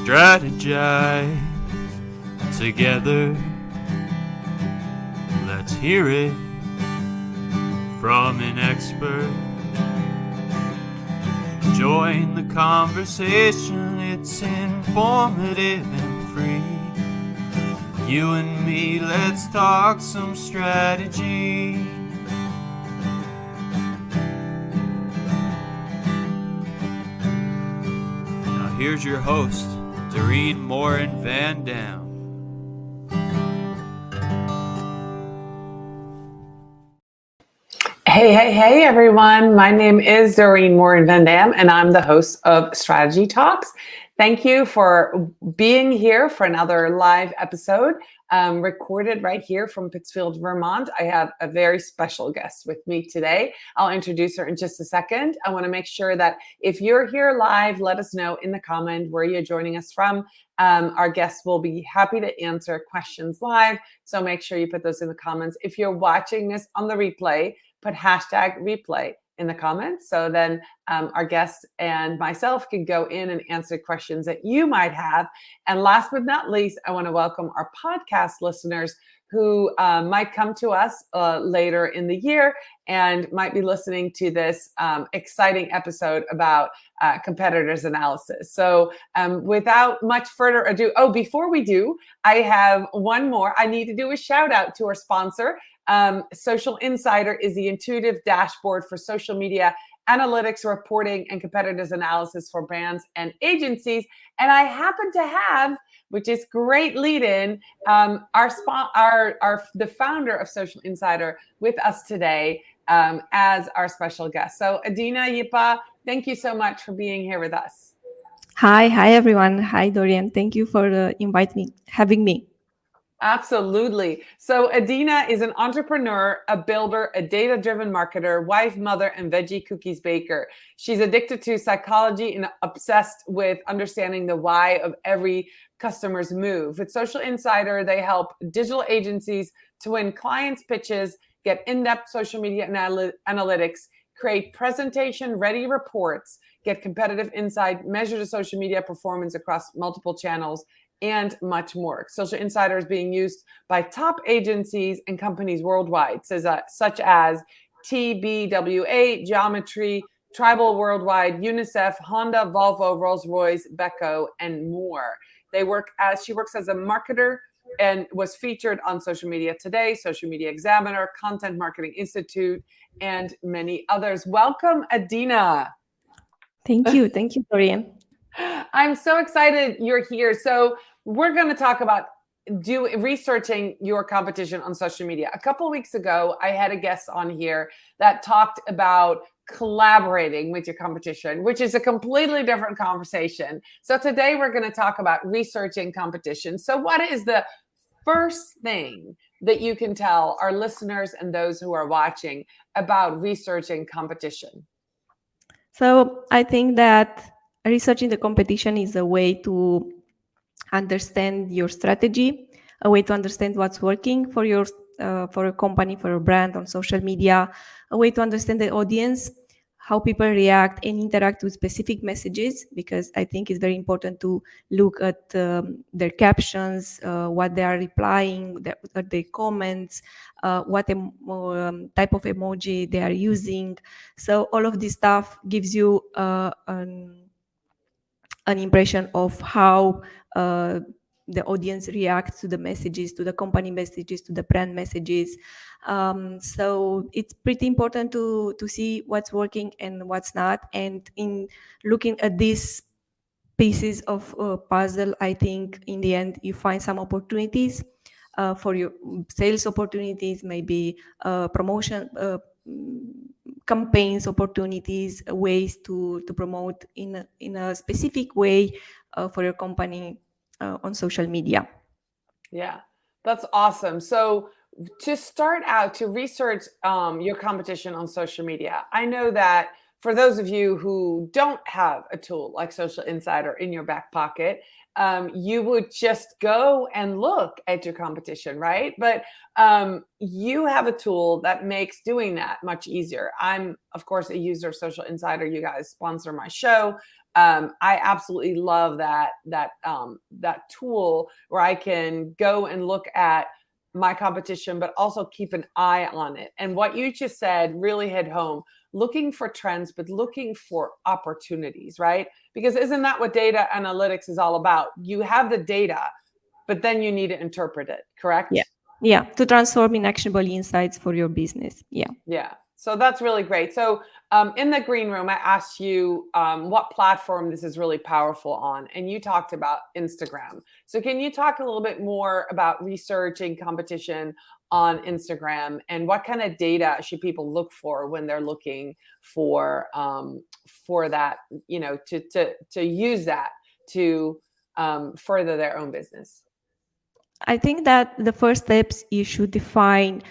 strategize together. Let's hear it from an expert. Join the conversation, it's informative and free. You and me, let's talk some strategy. Now here's your host, Morin-van. Hey, everyone. My name is Morin-van, and I'm the host of Strategy Talks. Thank you for being here for another live episode, recorded right here from Pittsfield, Vermont. I have a very special guest with me today. I'll introduce her in just a second. I want to make sure that if you're here live, let us know in the comment where you're joining us from. Our guests will be happy to answer questions live, so make sure you put those in the comments. If you're watching this on the replay, put hashtag replay in the comments, so then our guest and myself can go in and answer questions that you might have. And last but not least, I want to welcome our podcast listeners who might come to us later in the year and might be listening to this exciting episode about competitors analysis. So without much further ado, before we do, I have one more. I need to do a shout out to our sponsor. Socialinsider is the intuitive dashboard for social media analytics, reporting, and competitors analysis for brands and agencies. And I happen to have, which is great lead-in, the founder of Socialinsider with us today as our special guest. So Adina, Yipa, thank you so much for being here with us. Hi everyone. Hi Dorian. Thank you for having me. Absolutely. So Adina is an entrepreneur, a builder, a data-driven marketer, wife, mother, and veggie cookies baker. She's addicted to psychology and obsessed with understanding the why of every customer's move. With Socialinsider, they help digital agencies to win clients' pitches, get in-depth social media analytics, create presentation-ready reports, get competitive insight, measure the social media performance across multiple channels, and much more. Socialinsider is being used by top agencies and companies worldwide, such as TBWA, Geometry, Tribal Worldwide, Unicef, Honda, Volvo, Rolls-Royce, Beko, and more. She works as a marketer and was featured on Social Media Today, Social Media Examiner, Content Marketing Institute, and many others. Welcome, Adina. Thank you, Dorian. I'm so excited you're here. So we're going to talk about researching your competition on social media. A couple of weeks ago, I had a guest on here that talked about collaborating with your competition, which is a completely different conversation. So today we're going to talk about researching competition. So what is the first thing that you can tell our listeners and those who are watching about researching competition? So I think that researching the competition is a way to understand your strategy, a way to understand what's working for a company, for a brand on social media, a way to understand the audience, how people react and interact with specific messages, because I think it's very important to look at their captions, what they are replying, their comments, what type of emoji they are using. So all of this stuff gives you an impression of how the audience reacts to the messages, to the company messages, to the brand messages. So it's pretty important to see what's working and what's not. And in looking at these pieces of puzzle, I think in the end you find some opportunities for your sales opportunities, maybe promotion campaigns opportunities, ways to promote in a specific way for your company on social media. Yeah, that's awesome. So to start out to research your competition on social media, I know that for those of you who don't have a tool like Socialinsider in your back pocket, you would just go and look at your competition, right? But you have a tool that makes doing that much easier. I'm, of course, a user of Socialinsider. You guys sponsor my show. I absolutely love that tool where I can go and look at my competition, but also keep an eye on it. And what you just said really hit home. Looking for trends, but looking for opportunities, right? Because isn't that what data analytics is all about? You have the data, but then you need to interpret it, correct? Yeah, to transform in actionable insights for your business. Yeah. So that's really great. So in the green room, I asked you what platform this is really powerful on, and you talked about Instagram. So can you talk a little bit more about researching competition on Instagram, and what kind of data should people look for when they're looking for that, to use that to further their own business? I think that the first steps, you should define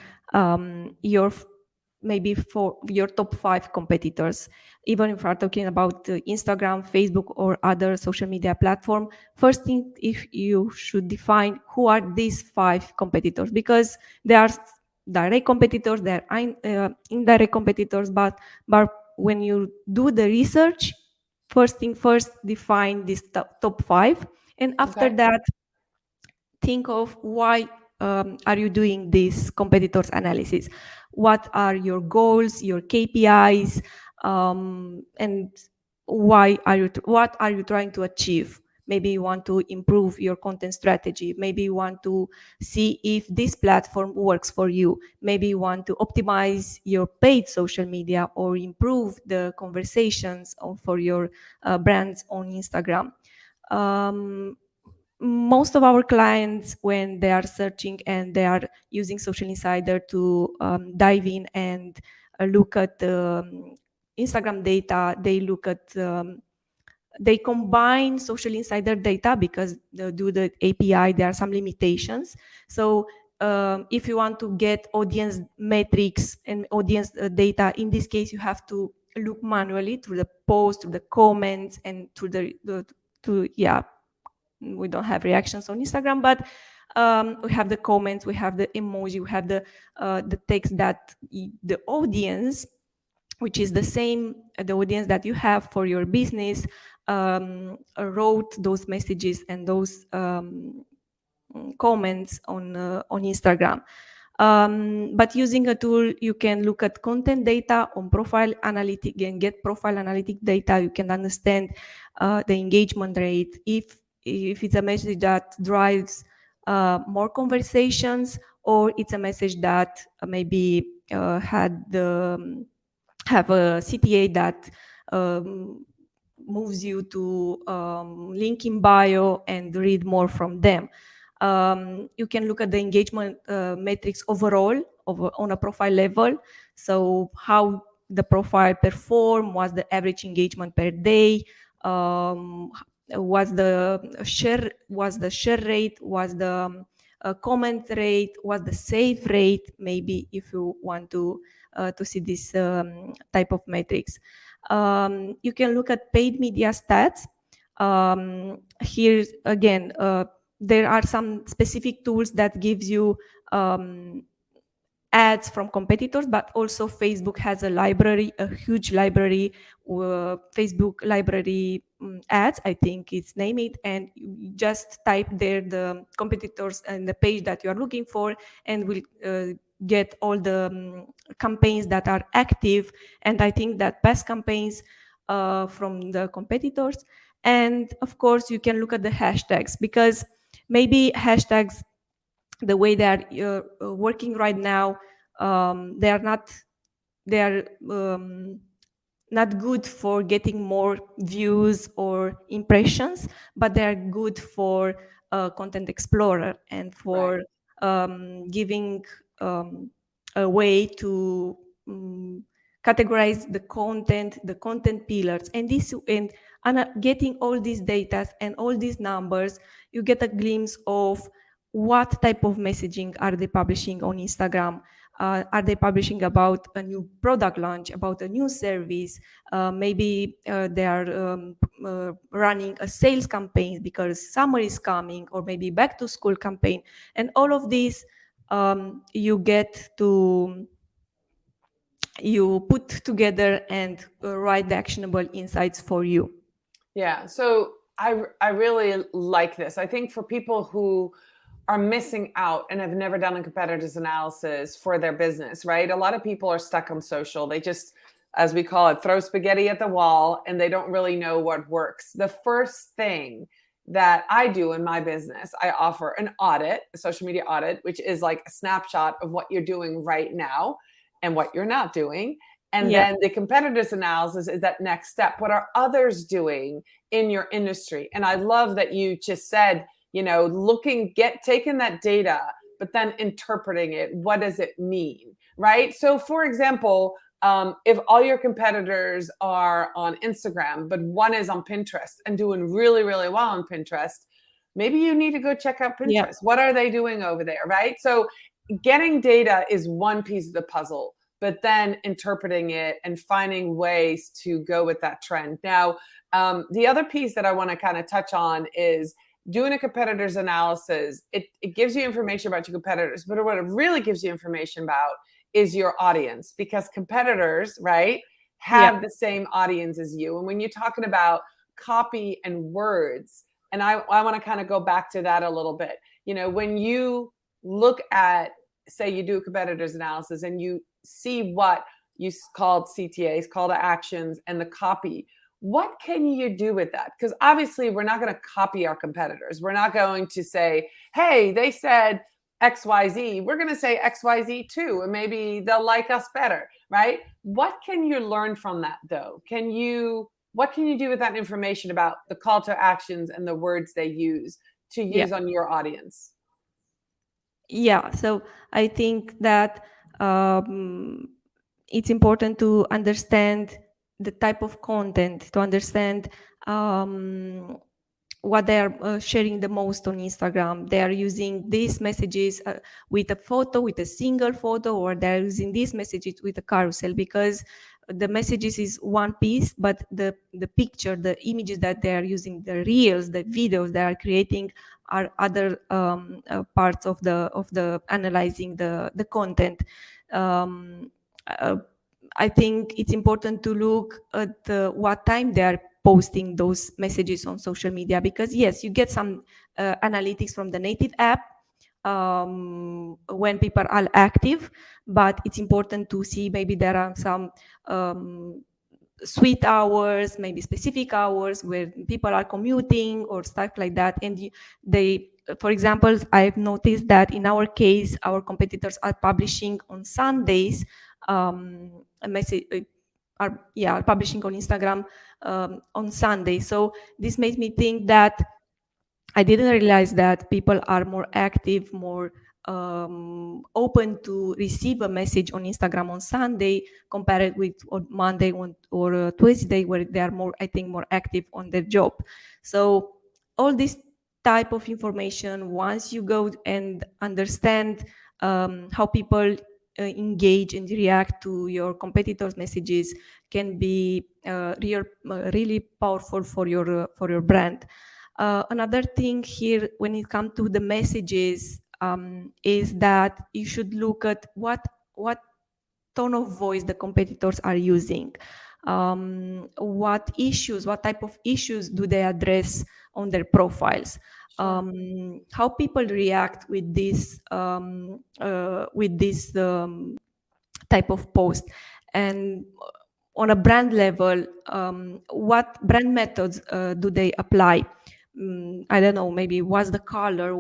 maybe for your top 5 competitors. Even if we're talking about Instagram, Facebook, or other social media platform, first thing, if you should define who are these 5 competitors, because there are direct competitors, there are indirect competitors, but when you do the research, first thing first, define these top 5, and after that, think of why are you doing this competitors analysis? What are your goals, your KPIs, and what are you trying to achieve? Maybe you want to improve your content strategy. Maybe you want to see if this platform works for you. Maybe you want to optimize your paid social media or improve the conversations for your brands on Instagram. Most of our clients, when they are searching and they are using Socialinsider to dive in and look at Instagram data, they combine Socialinsider data, because due to the API, there are some limitations. So if you want to get audience metrics and audience data, in this case, you have to look manually through the post, through the comments, and we don't have reactions on Instagram, but we have the comments, we have the emoji, we have the text that the audience, which is the audience that you have for your business, wrote those messages and those comments on Instagram. But using a tool, you can look at content data on profile analytic and get profile analytic data. You can understand the engagement rate, if it's a message that drives more conversations, or it's a message that maybe have a CTA that moves you to link in bio and read more from them. You can look at the engagement metrics overall on a profile level. So how the profile perform, what's the average engagement per day, what's the share rate, what's the comment rate, what's the save rate, maybe if you want to see this type of metrics. You can look at paid media stats. Here again, there are some specific tools that gives you ads from competitors, but also Facebook has a huge library, Facebook library ads, I think it's named it, and you just type there the competitors and the page that you are looking for, and will get all the campaigns that are active, and I think that past campaigns from the competitors. And of course, you can look at the hashtags, because maybe hashtags, the way they are working right now, they are not good for getting more views or impressions, but they are good for Content Explorer and for giving a way to categorize the content pillars, and getting all these data and all these numbers, you get a glimpse of what type of messaging are they publishing on Instagram, Are they publishing about a new product launch, about a new service? Maybe they are running a sales campaign because summer is coming, or maybe back to school campaign. And all of these you put together and write the actionable insights for you. Yeah. So I really like this. I think for people who are missing out and have never done a competitors analysis for their business, right? A lot of people are stuck on social. They just, as we call it, throw spaghetti at the wall and they don't really know what works. The first thing that I do in my business, I offer an audit, a social media audit, which is like a snapshot of what you're doing right now and what you're not doing. And then the competitors analysis is that next step. What are others doing in your industry? And I love that you just said, taking that data, but then interpreting it. What does it mean? Right? So for example, if all your competitors are on Instagram, but one is on Pinterest and doing really, really well on Pinterest, maybe you need to go check out Pinterest. Yeah. What are they doing over there? Right? So getting data is one piece of the puzzle, but then interpreting it and finding ways to go with that trend. Now, the other piece that I want to kind of touch on is doing a competitors analysis. It gives you information about your competitors, but what it really gives you information about is your audience, because competitors, right, have the same audience as you. And when you're talking about copy and words, and I want to kind of go back to that a little bit. When you look at, say you do a competitors analysis and you see what you called CTAs, call to actions, and the copy, what can you do with that? Because obviously we're not going to copy our competitors. We're not going to say, hey, they said XYZ. We're going to say XYZ too, and maybe they'll like us better, right? What can you learn from that though? What can you do with that information about the call to actions and the words they use to use on your audience? Yeah, so I think that it's important to understand the type of content, to understand what they are sharing the most on Instagram. They are using these messages with a photo, with a single photo, or they're using these messages with a carousel, because the messages is one piece, but the picture, the images that they are using, the reels, the videos they are creating are other parts of the analyzing the content. I think it's important to look at what time they are posting those messages on social media, because yes, you get some analytics from the native app when people are active, but it's important to see maybe there are some sweet hours, maybe specific hours where people are commuting or stuff like that. And for example, I've noticed that in our case, our competitors are publishing on Sundays a message, are publishing on Instagram on Sunday. So this made me think that I didn't realize that people are more active, more open to receive a message on Instagram on Sunday compared with on Monday or Tuesday, where they are more, I think, more active on their job. So all this type of information, once you go and understand how people engage and react to your competitors' messages, can be really powerful for your brand. Another thing here, when it comes to the messages, is that you should look at what tone of voice the competitors are using. What type of issues do they address on their profiles? How people react with this type of post, and on a brand level, what brand methods do they apply? I don't know, maybe what's the color,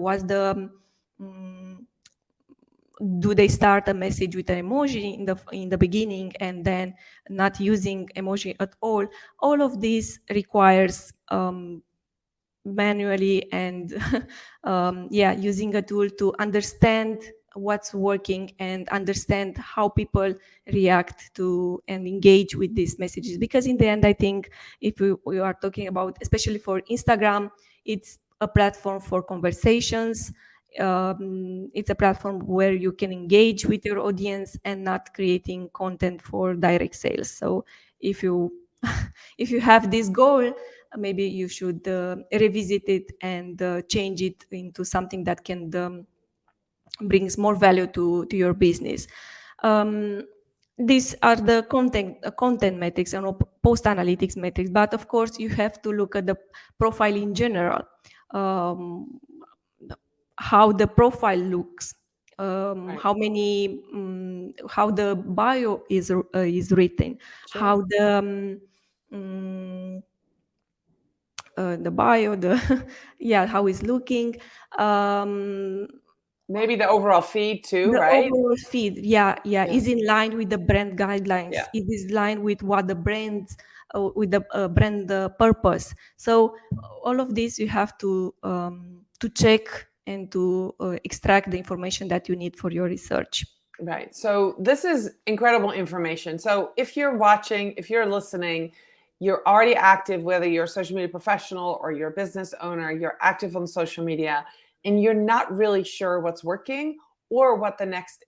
do they start a message with an emoji in the beginning and then not using emoji at all? All of this requires manually and using a tool to understand what's working and understand how people react to and engage with these messages. Because in the end, I think if we are talking about, especially for Instagram, it's a platform for conversations. it's a platform where you can engage with your audience and not creating content for direct sales. So if you if you have this goal, maybe you should revisit it and change it into something that can brings more value to your business. These are the content metrics and post analytics metrics, but of course you have to look at the profile in general, how the profile looks, Right. how the bio is written, Sure. how the bio, yeah, how it's looking. Maybe the overall feed too, The right? overall feed, yeah, Yeah. is in line with the brand guidelines. Yeah. It is in line with what the brands, with the brand purpose. So all of this you have to check and to extract the information that you need for your research. Right. So this is incredible information. So if you're watching, if you're listening, you're already active, whether you're a social media professional or you're a business owner, you're active on social media, and you're not really sure what's working or what the next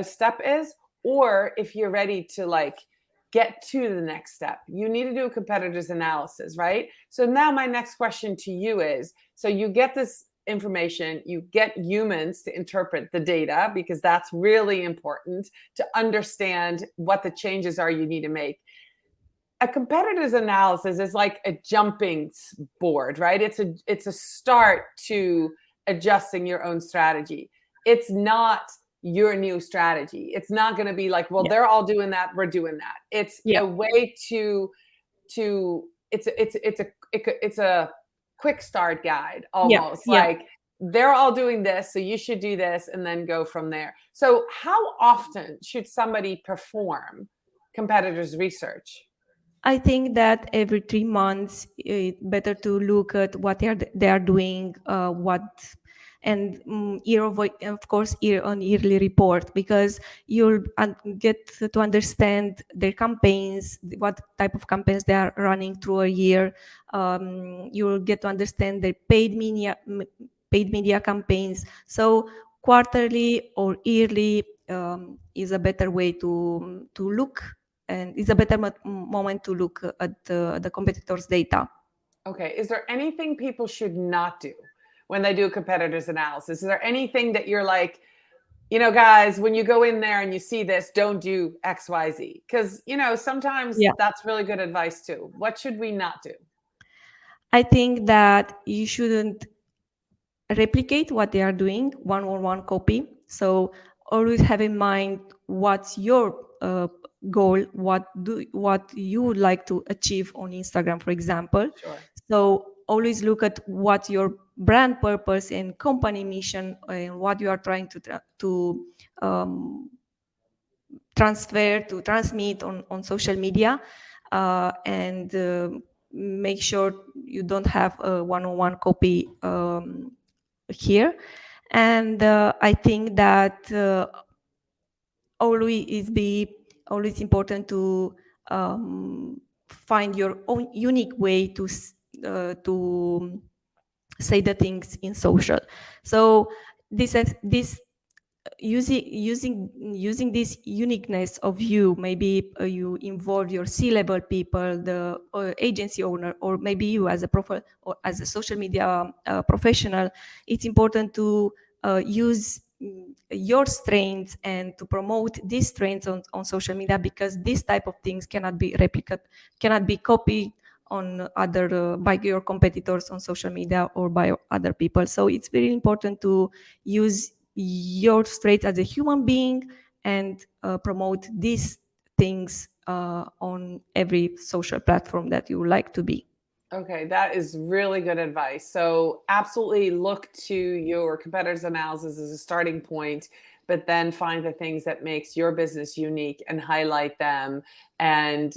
step is, or if you're ready to like get to the next step, you need to do a competitors analysis, right? So now my next question to you is, so you get this information, you get humans to interpret the data because that's really important to understand what the changes are you need to make. A competitors analysis is like a jumping board, right? It's a start to adjusting your own strategy. It's not your new strategy. It's not going to be like, well, they're all doing that, we're doing that. It's a way to it's a quick start guide almost. Like they're all doing this, so you should do this and then go from there. So how often should somebody perform competitors research? I think that every 3 months, it's better to look at what they are doing, and of course, year on yearly report, because you'll get to understand their campaigns, what type of campaigns they are running through a year. You'll get to understand their paid media campaigns. So quarterly or yearly is a better way to look, and it's a better moment to look at the competitors' data. Okay. Is there anything people should not do when they do a competitors analysis? Is there anything that you're like, guys, when you go in there and you see this, don't do X, Y, Z? Because, sometimes that's really good advice too. What should we not do? I think that you shouldn't replicate what they are doing, one-on-one copy. So always have in mind what's your goal, what you would like to achieve on Instagram, for example. Sure. So always look at what your brand purpose and company mission and what you are trying to transmit on social media, and make sure you don't have a one-on-one copy here. And I think that always important to find your own unique way to say the things in social. So this using this uniqueness of you, maybe you involve your C-level people, the agency owner, or maybe you as a or as a social media professional. It's important to use your strengths and to promote these strengths on social media, because this type of things cannot be copied on other by your competitors on social media or by other people. So it's very important to use your strength as a human being and promote these things on every social platform that you would like to be. Okay, that is really good advice. So absolutely look to your competitors' analysis as a starting point, but then find the things that makes your business unique and highlight them. And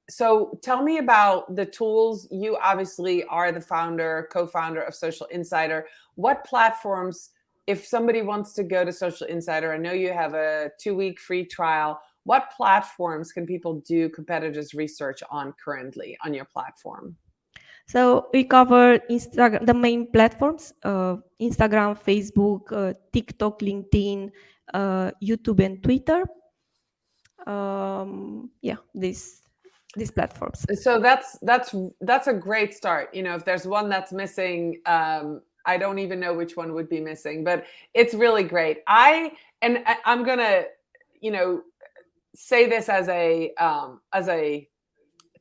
so tell me about the tools. You obviously are the co-founder of Socialinsider. What platforms, if somebody wants to go to Socialinsider, I know you have a 2-week free trial. What platforms can people do competitors research on currently on your platform? So we cover Instagram, the main platforms: Instagram, Facebook, TikTok, LinkedIn, YouTube, and Twitter. These platforms. So that's a great start. You know, if there's one that's missing, I don't even know which one would be missing, but it's really great. I'm gonna, you know, say this as a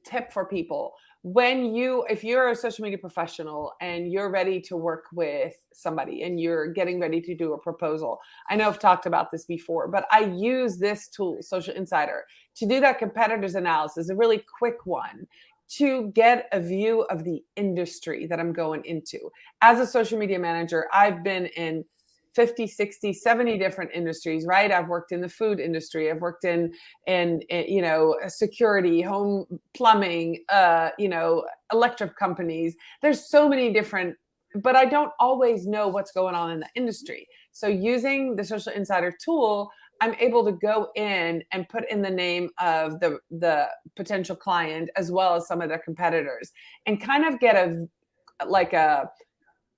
tip for people. If you're a social media professional and you're ready to work with somebody and you're getting ready to do a proposal, I know I've talked about this before, but I use this tool, Socialinsider, to do that competitors analysis, a really quick one, to get a view of the industry that I'm going into. As a social media manager, I've been in 50, 60, 70 different industries, right? I've worked in the food industry. I've worked in you know, security, home plumbing, you know, electric companies. There's so many different, but I don't always know what's going on in the industry. So using the Socialinsider tool, I'm able to go in and put in the name of the potential client as well as some of their competitors and kind of get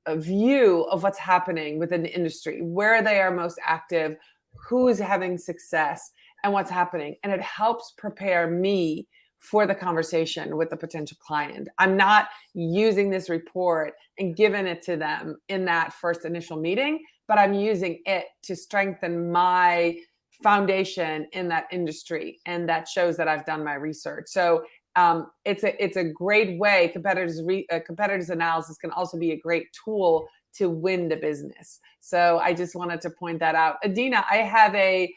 a view of what's happening within the industry, where they are most active, who is having success, and what's happening. And it helps prepare me for the conversation with the potential client. I'm not using this report and giving it to them in that first initial meeting, but I'm using it to strengthen my foundation in that industry. And that shows that I've done my research. So it's a great way. Competitors analysis can also be a great tool to win the business. So I just wanted to point that out. Adina, I have a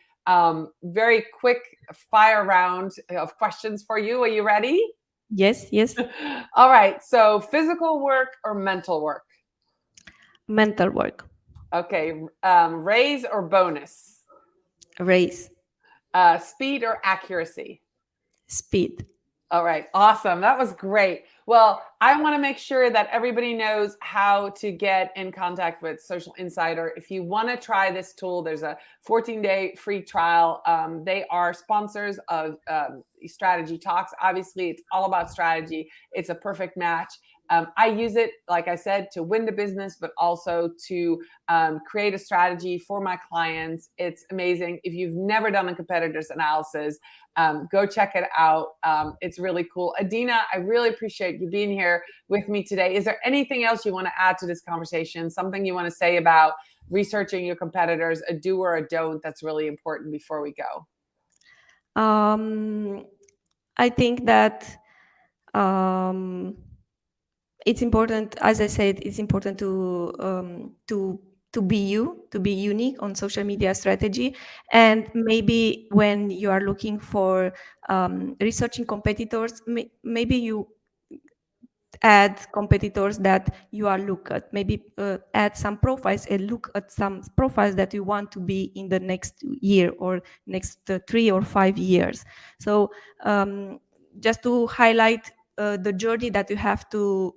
very quick fire round of questions for you. Are you ready? Yes. All right. So physical work or mental work? Mental work. Okay. Raise or bonus? Raise. Speed or accuracy? Speed. All right. Awesome. That was great. Well, I want to make sure that everybody knows how to get in contact with Socialinsider. If you want to try this tool, there's a 14-day free trial. They are sponsors of Strategy Talks. Obviously, it's all about strategy. It's a perfect match. I use it, like I said, to win the business, but also to create a strategy for my clients. It's amazing. If you've never done a competitors analysis, go check it out. It's really cool. Adina, I really appreciate you being here with me today. Is there anything else you want to add to this conversation? Something you want to say about researching your competitors, a do or a don't that's really important before we go? I think that it's important, as I said, it's important to be unique on social media strategy. And maybe when you are looking for researching competitors, maybe you add competitors that you are look at, maybe add some profiles and look at some profiles that you want to be in the next year or next 3 or 5 years. So just to highlight the journey that you have to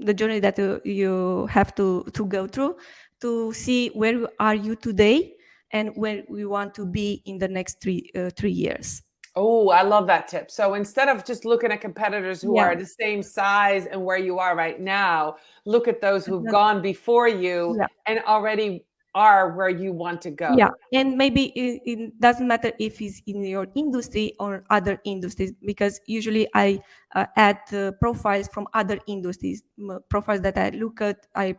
the journey that you have to go through to see where are you today and where we want to be in the next 3 years. Oh, I love that tip. So instead of just looking at competitors who are the same size and where you are right now, look at those who've gone before you and already are where you want to go. Yeah, and maybe it doesn't matter if it's in your industry or other industries, because usually I add profiles from other industries, profiles that I look at. I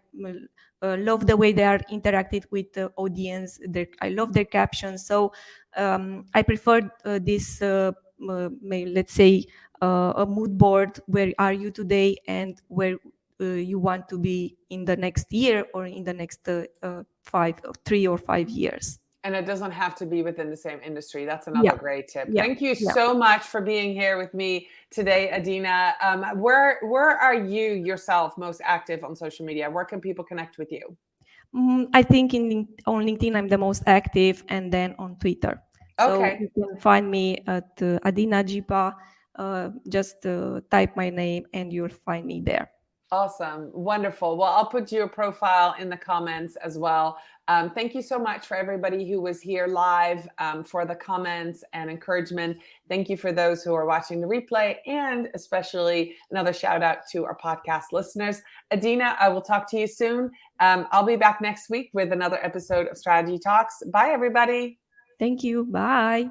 love the way they are interacted with the audience. I love their captions. So I prefer this, let's say, a mood board. Where are you today and where you want to be in the next year or in the next 3 or 5 years. And it doesn't have to be within the same industry. That's another great tip. Yeah. Thank you so much for being here with me today, Adina. Where are you yourself most active on social media? Where can people connect with you? I think on LinkedIn I'm the most active, and then on Twitter. Okay. So you can find me at Adina Jipa. Just type my name and you'll find me there. Awesome. Wonderful. Well, I'll put your profile in the comments as well. Thank you so much for everybody who was here live, for the comments and encouragement. Thank you for those who are watching the replay, and especially another shout out to our podcast listeners. Adina, I will talk to you soon. I'll be back next week with another episode of Strategy Talks. Bye, everybody. Thank you. Bye.